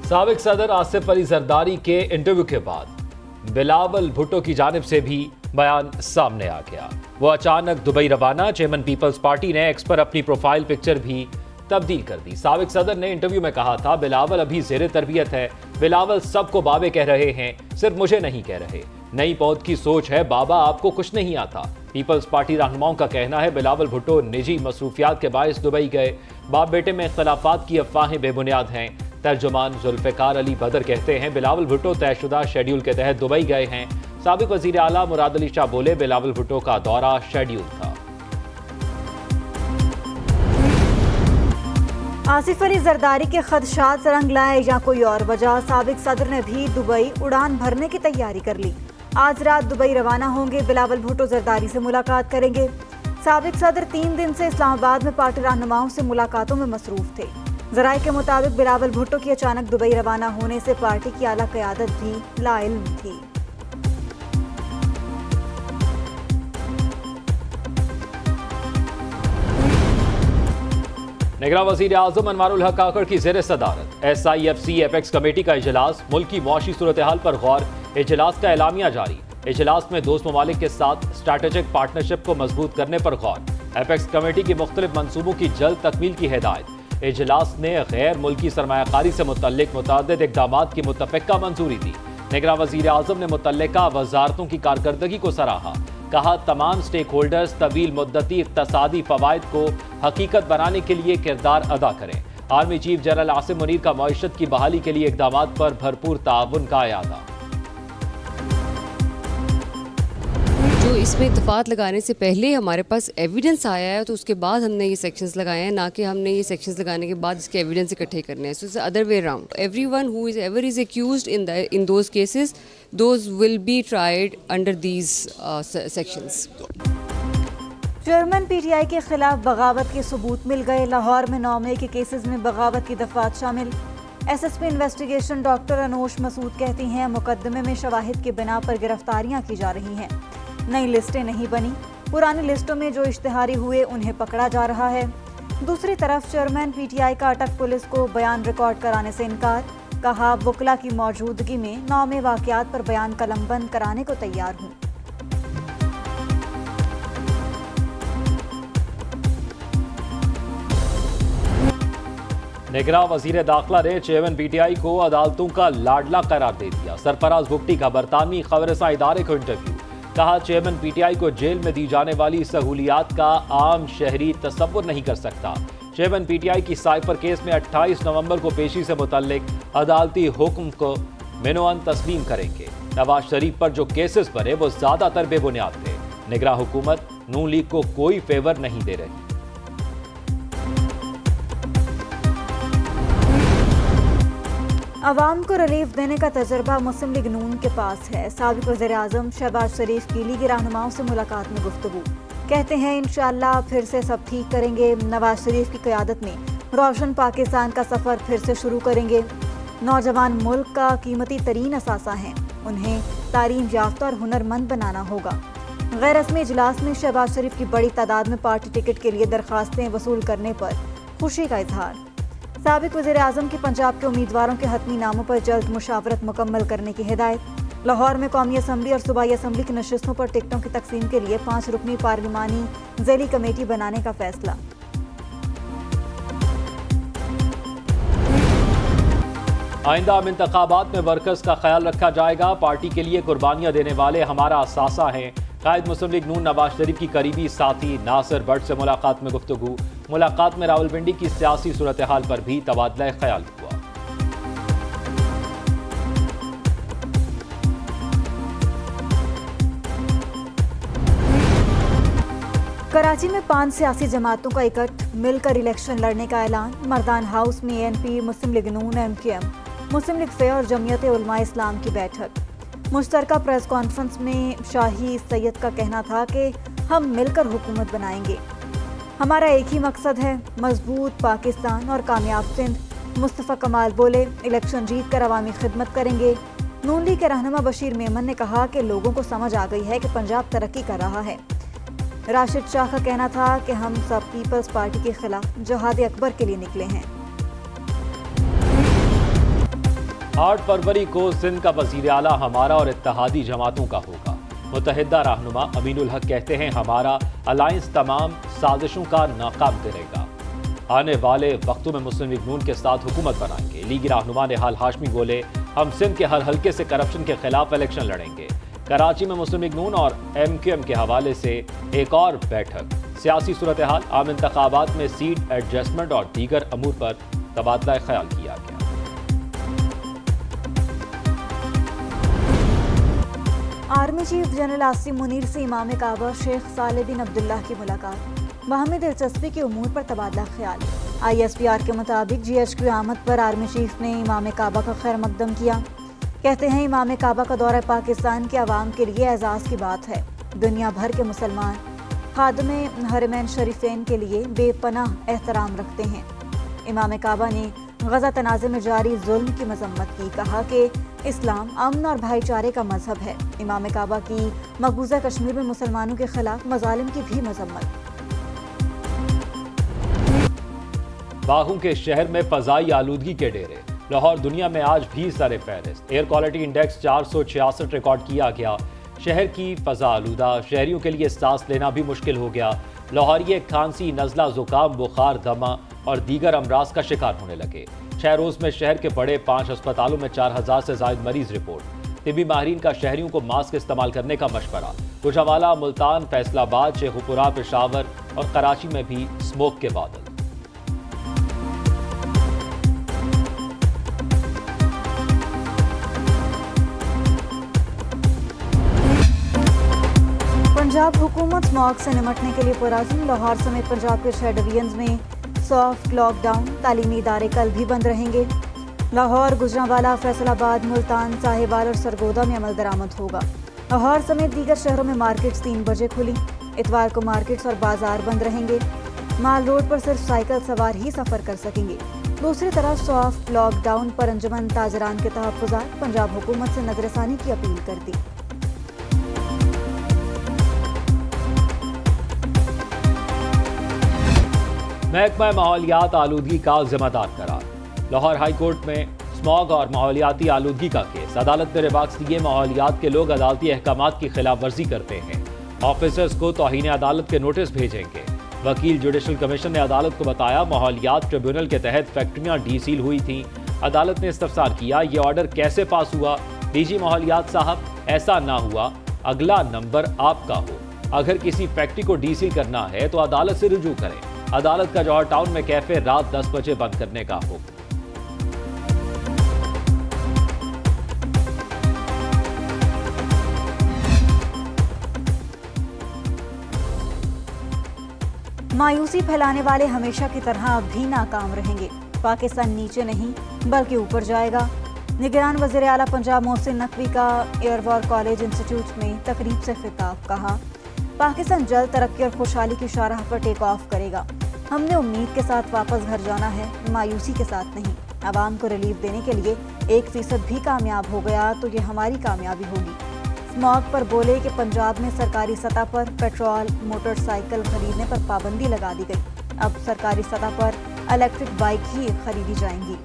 साबिक सदर आसिफ अली जरदारी के इंटरव्यू के बाद बिलावल भुट्टो की जानिब से भी बयान सामने आ गया। वो अचानक दुबई रवाना। चेयरमैन पीपल्स पार्टी ने एक्स पर अपनी प्रोफाइल पिक्चर भी तब्दील कर दी। साबिक सदर ने इंटरव्यू में कहा था, बिलावल अभी ज़ेरे तरबियत है। बिलावल सबको बाबे कह रहे हैं, सिर्फ मुझे नहीं कह रहे। नई पौध की सोच है, बाबा आपको कुछ नहीं आता। पीपल्स पार्टी रहनुमाओं का कहना है, बिलावल भुट्टो निजी मसरूफियात के बायस दुबई गए। बाप बेटे में इख्तलाफात की अफवाहें बेबुनियाद हैं। तर्जुमान जुल्फ़िकार अली बदर कहते हैं, बिलावल भुट्टो तयशुदा शेड्यूल के तहत दुबई गए हैं। साबिक वज़ीर आला मुराद अली शाह बोले, बिलावल भुट्टो का दौरा शेड्यूल था। आसिफ अली जरदारी के खदशात रंग लाए या कोई और वजह, साबिक सदर ने भी दुबई उड़ान भरने की तैयारी कर ली। आज रात दुबई रवाना होंगे। बिलावल भुट्टो जरदारी से मुलाकात करेंगे। साबिक सदर 3 दिन से इस्लामाबाद में पार्टी रहनुमाओं से मुलाकातों में मसरूफ थे। ज़राए के मुताबिक बिलावल भुट्टो की अचानक दुबई रवाना होने से पार्टी की आला क़यादत भी लाइल्म थी। निगरान वज़ीर आज़म अनवारुल हक काकड़ की ज़ेर सदारत SIFC एपेक्स कमेटी का इजलास। मुल्की मुआशी सूरत हाल पर गौर। इजलास का एलामिया जारी। इजलास में दोस्त ममालिक के साथ स्ट्रैटेजिक पार्टनरशिप को मजबूत करने पर गौर। एपेक्स कमेटी की मुख्तलिफ मंसूबों की जल्द तकमील की हिदायत। इजलास ने गैर मुल्की सरमायाकारी से मुतल्लिक मुतअद्दिद इक़दामात की मुत्तफ़िक़ा मंजूरी दी। निगरान वज़ीर आज़म ने मुतल्लिका वज़ारतों की कारकर्दगी को सराहा। कहा, तमाम स्टेक होल्डर्स तवील मुद्दती इक़्तिसादी फ़वाइद को हकीकत बनाने के लिए किरदार अदा करें। Army chief general Asim Munir का मईशत की बहाली के लिए इक़दामात पर भरपूर ताउन का अयादा। जो इसमें इत्तफाक लगाने से पहले हमारे पास एविडेंस आया है, तो उसके बाद हमने ये सेक्शंस लगाए हैं, ना कि हमने ये सेक्शंस लगाने के बाद इसके एविडेंस इकट्ठे करने हैं। So it's other way around. Everyone who is ever is accused in those cases, those will be tried under these sections. Chairman PTI के खिलाफ बगावत के सबूत मिल गए। लाहौर में 9 मई के केसेस में बगावत की दफात शामिल। SSP investigation doctor Anosh Masood कहती हैं, मुकदमे में शवाहिद की बिना पर गिरफ्तारियां की जा रही हैं। नई लिस्टें नहीं बनी। पुरानी लिस्टों में जो इश्तिहारी हुए उन्हें पकड़ा जा रहा है। दूसरी तरफ चेयरमैन PTI का अटक पुलिस को बयान रिकॉर्ड कराने से इनकार। कहा, वकला की मौजूदगी में 9 में वाक़यात पर बयान कलमबंद कराने को तैयार हूँ। निगरान वज़ीर दाखिला ने चेयरमैन PTI को अदालतों का लाडला करार दे दिया। सरफराज भुट्टी का बरतानवी खबरसां इदारे को इंटरव्यू। कहा, चेयरमैन PTI को जेल में दी जाने वाली सहूलियात का आम शहरी तसव्वुर नहीं कर सकता। चेयरमैन PTI की साइफर केस में 28 नवंबर को पेशी से मुतल्लिक अदालती हुक्म को मिनोअन तस्लीम करेंगे। नवाज शरीफ पर जो केसेस बने वो ज्यादातर बेबुनियाद थे। निगरान हुकूमत नून लीग को कोई फेवर नहीं दे रही। अवाम को रिलीफ देने का तजर्बा मुस्लिम लीग नून के पास है। साबिक वज़ीर आज़म शहबाज शरीफ की लीग रहनुमाओं से मुलाकात में गुफ्तगू। कहते हैं, इंशाअल्लाह फिर से सब ठीक करेंगे। नवाज शरीफ की क़यादत में रोशन पाकिस्तान का सफ़र फिर से शुरू करेंगे। नौजवान मुल्क का कीमती तरीन असासा हैं, उन्हें तालीम याफ्ता और हुनरमंद बनाना होगा। गैर रस्मी इजलास में शहबाज शरीफ की बड़ी तादाद में पार्टी टिकट के लिए दरख्वास्तें वसूल करने पर खुशी का इजहार। साबिक वज़ीर आज़म की पंजाब के उम्मीदवारों के हतमी नामों पर जल्द मुशावरत मुकम्मल करने की हिदायत। लाहौर में कौमी असम्बली और सूबाई असम्बली की नशिस्तों पर टिकटों की तकसीम के लिए 5 रुकनी पार्लिमानी ज़ैली कमेटी बनाने का फैसला। आइंदा आम इंतखाबात में वर्कर्स का ख्याल रखा जाएगा। पार्टी के लिए कुर्बानियां देने वाले हमारा असासा हैं। कायद मुस्लिम लीग नून नवाज शरीफ की करीबी साथी नासिर भट्ट से मुलाकात में गुफ्तगू। मुलाकात में रावलपिंडी की सियासी सूरत हाल पर भी तबादला ख्याल हुआ। कराची में 5 सियासी जमातों का इकट्ठ मिलकर इलेक्शन लड़ने का ऐलान। मर्दान हाउस में ANP, मुस्लिम लीग नून, MKM, मुस्लिम लीग फ़े और जमीयत उलमा इस्लाम की बैठक। मुश्तरका प्रेस कॉन्फ्रेंस में शाही सैयद का कहना था कि हम मिलकर हुकूमत बनाएंगे। हमारा एक ही मकसद है, मजबूत पाकिस्तान और कामयाब सिंध। मुस्तफ़ा कमाल बोले, इलेक्शन जीत कर अवामी खिदमत करेंगे। नून लीग के रहनुमा बशीर मेमन ने कहा कि लोगों को समझ आ गई है कि पंजाब तरक्की कर रहा है। राशिद शाह का कहना था कि हम सब पीपल्स पार्टी के खिलाफ जहाद अकबर के लिए निकले हैं। 8 फरवरी को सिंध का वज़ीर आला हमारा और इत्तेहादी जमातों का होगा। मुत्तहिदा रहनुमा अमीनुल हक कहते हैं हमारा अलायंस तमाम साजिशों का नाकाम करेगा। आने वाले वक्तों में मुस्लिम लीग नून के साथ हुकूमत बनाएंगे। लीगी रहनुमा निहाल हाशमी बोले हम सिंध के हर हल्के से करप्शन के खिलाफ इलेक्शन लड़ेंगे। कराची में मुस्लिम लीग नून और MQM के हवाले से एक और बैठक। सियासी सूरत हाल, आम इंतखाबात में सीट एडजस्टमेंट और दीगर अमूर पर तबादला ख्याल किया गया। Army chief general Asim Munir से इमाम काबा शेख सालेह बिन अब्दुल्लाह की मुलाकात। बाहमी दिलचस्पी के उमूर पर तबादला ख्याल। ISPR के मुताबिक GHQ आमद पर आर्मी चीफ ने इमाम काबा का खैर मकदम किया। कहते हैं इमाम काबा का दौरा पाकिस्तान के अवाम के लिए एजाज़ की बात है। दुनिया भर के मुसलमान खादमे हरमैन शरीफैन के लिए बेपनाह एहतराम रखते हैं। इमाम काबा ने गजा तनाज़े में जारी जुल्म की मजम्मत की। कहा कि इस्लाम अमन और भाईचारे का मजहब है। इमाम काबा की मकबूजा कश्मीर में मुसलमानों के खिलाफ मजालिम की भी मजम्मत। बागों के शहर में फजाई आलूदगी के डेरे। लाहौर दुनिया में आज भी सर फहरिस्त। एयर क्वालिटी इंडेक्स 466 रिकॉर्ड किया गया। शहर की फ़ज़ा आलूदा, शहरियों के लिए सांस लेना भी मुश्किल हो गया। लाहौरिये खांसी, नज़ला, ज़ुकाम, बुखार, दमा और दीगर अमराज का शिकार होने लगे। 6 रोज़ में शहर के बड़े 5 अस्पतालों में 4000 से ज़ायद मरीज रिपोर्ट। तिबी माहिरीन का शहरियों को मास्क इस्तेमाल करने का मशवरा। गुजरावाला, मुल्तान, फैसलाबाद, शेखुपुरा, पेशावर और कराची में भी स्मोक के बादल। पंजाब हुकूमत स्मॉग से निमटने के लिए पुरअज़्म। लाहौर समेत पंजाब के 6 डिवीजन्स में सॉफ्ट लॉकडाउन। तालीमी इदारे कल भी बंद रहेंगे। लाहौर, गुजरांवाला, फैसलाबाद, मुल्तान, साहिवाल और सरगोदा में अमल दरामद होगा। लाहौर समेत दीगर शहरों में मार्केट्स 3 बजे खुली। इतवार को मार्केट्स और बाजार बंद रहेंगे। माल रोड पर सिर्फ साइकिल सवार ही सफ़र कर सकेंगे। दूसरी तरफ सॉफ्ट लॉकडाउन पर अंजुमन ताजरान के तहफ़्फ़ुज़ात। पंजाब हुकूमत से नज़रसानी की अपील कर दी। महकमा माहौलियात आलूदगी का जिम्मेदार करार। लाहौर हाई कोर्ट में स्मॉग और माहौलियाती आलूदगी का केस। अदालत ने रिमार्क्स दिए माहौलियात के लोग अदालती अहकामात की खिलाफ वर्जी करते हैं। ऑफिसर्स को तौहीन अदालत के नोटिस भेजेंगे। वकील जुडिशल कमीशन ने अदालत को बताया माहौलियात ट्रिब्यूनल के तहत फैक्ट्रियां डीसील हुई थीं। अदालत ने इस्तफसार किया ये ऑर्डर कैसे पास हुआ। DG माहौलियात साहब, ऐसा ना हुआ, अगला नंबर आपका हो। अगर किसी फैक्ट्री को डीसील करना है तो अदालत से रुजू करें। अदालत का जौहर टाउन में कैफे रात 10 बजे बंद करने का हुक्म। मायूसी फैलाने वाले हमेशा की तरह अब भी नाकाम रहेंगे। पाकिस्तान नीचे नहीं बल्कि ऊपर जाएगा। निगरान वज़ीर आला पंजाब मोहसिन नकवी का एयर वॉर कॉलेज इंस्टीट्यूट में तकरीब से खिताब। कहा पाकिस्तान जल्द तरक्की और खुशहाली की शाहराह पर टेक ऑफ करेगा। हमने उम्मीद के साथ वापस घर जाना है, मायूसी के साथ नहीं। आवाम को रिलीफ देने के लिए 1% भी कामयाब हो गया तो ये हमारी कामयाबी होगी। स्मॉग पर बोले कि पंजाब में सरकारी सतह पर पेट्रोल मोटरसाइकिल खरीदने पर पाबंदी लगा दी गई। अब सरकारी सतह पर इलेक्ट्रिक बाइक ही खरीदी जाएंगी।